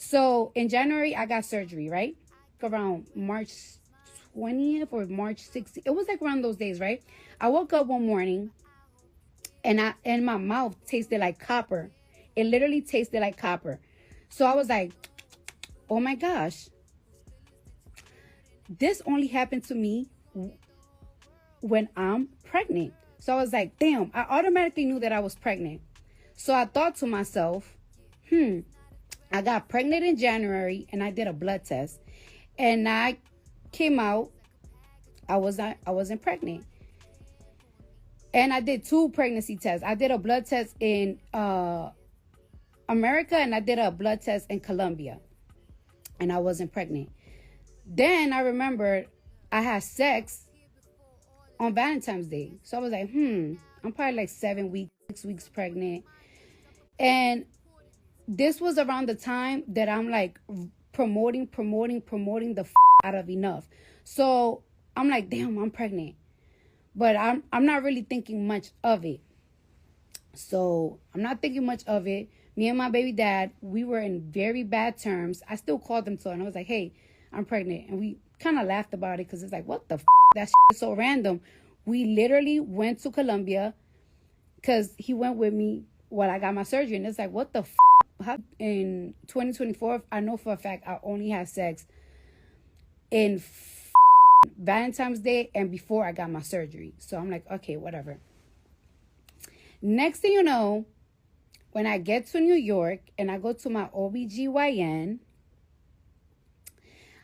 So in January, I got surgery, right? Around March 20th or March 16th. It was like around those days, right? I woke up one morning and my mouth tasted like copper. It literally tasted like copper. So I was like, oh my gosh. This only happened to me when I'm pregnant. So I was like, damn, I automatically knew that I was pregnant. So I thought to myself, I got pregnant in January and I did a blood test. And I came out, I wasn't pregnant. And I did 2 pregnancy tests. I did a blood test in America and I did a blood test in Colombia. And I wasn't pregnant. Then I remembered I had sex on Valentine's Day. So I was like, I'm probably like 7 weeks, 6 weeks pregnant. And this was around the time that I'm like promoting the out of enough. So I'm like, damn, I'm pregnant. But I'm not really thinking much of it. So I'm not thinking much of it. Me and my baby dad, we were in very bad terms. I still called him and I was like, hey, I'm pregnant. And we kind of laughed about it because it's like, what the that is so random. We literally went to Colombia because he went with me while I got my surgery. And it's like, what the How in 2024, I know for a fact I only had sex in Valentine's Day and before I got my surgery. So I'm like, okay, whatever. Next thing you know, when I get to New York and I go to my OBGYN,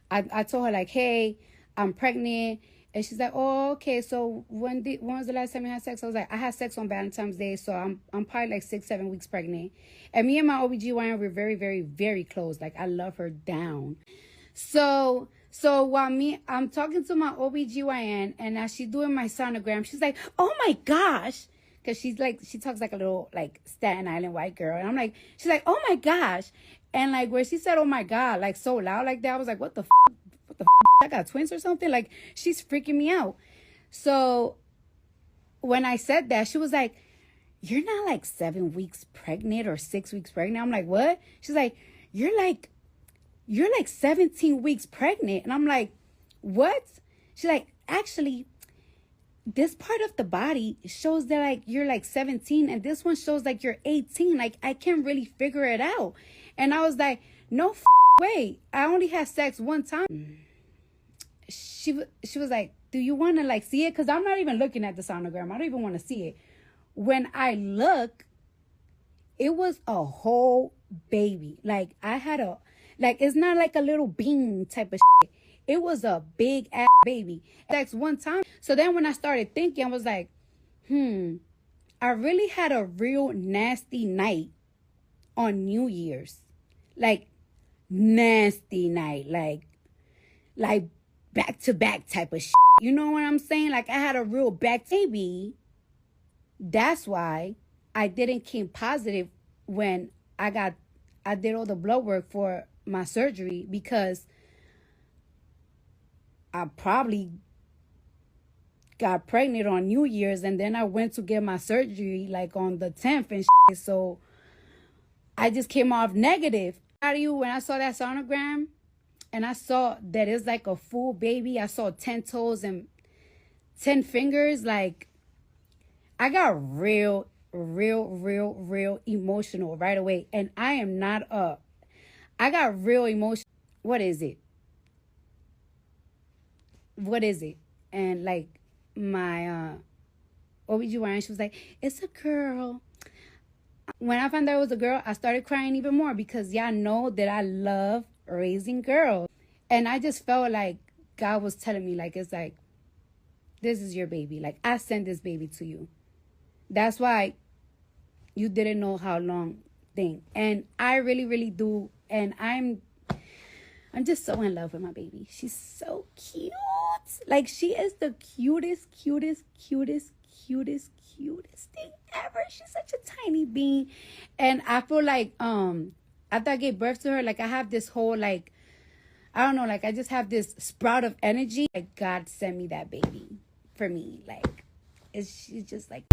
I told her like, hey, I'm pregnant. And she's like, oh, okay. So when was the last time you had sex? I was like, I had sex on Valentine's Day. So I'm probably like 6-7 weeks pregnant. And me and my OBGYN were very, very, very close. Like I love her down. So while I'm talking to my OBGYN and as she's doing my sonogram, she's like, oh my gosh. Cause she talks like a little like Staten Island white girl. And she's like, oh my gosh. And like where she said, oh my God, like so loud like that, I was like, what the I got twins or something? Like she's freaking me out. So when I said that, she was like, you're not like 7 weeks pregnant or 6 weeks pregnant. I'm like, what? She's like, you're like 17 weeks pregnant. And I'm like, what? She's like, actually, this part of the body shows that like you're like 17 and this one shows like you're 18. Like I can't really figure it out. And I was like, no way. I only had sex one time. She was like, do you want to like see it? Because I'm not even looking at the sonogram. I don't even want to see it. When I look, it was a whole baby. Like I had it's not like a little bean type of shit. It was a big ass baby. Sex one time. So then when I started thinking, I was like, I really had a real nasty night on New Year's. Like nasty night. Like back to back type of shit. You know what I'm saying? Like I had a real back baby. That's why I didn't came positive when I did all the blood work for my surgery, because I probably got pregnant on New Year's and then I went to get my surgery like on the 10th and shit. So I just came off negative. When I saw that sonogram and I saw that it's like a full baby, I saw 10 toes and 10 fingers. Like I got real emotional right away. And I am not I got real emotional. What is it? And like my OBGYN, she was like, it's a girl. When I found out it was a girl, I started crying even more because y'all know that I love raising girls. And I just felt like God was telling me, like, it's like, this is your baby. Like, I sent this baby to you. That's why you didn't know how long thing. And I really do. And I'm just so in love with my baby. She's so cute. Like, she is the cutest thing ever. She's such a tiny bean. And I feel like after I gave birth to her, like I have this whole like, I don't know, like I just have this sprout of energy. Like God sent me that baby for me. Like she's just like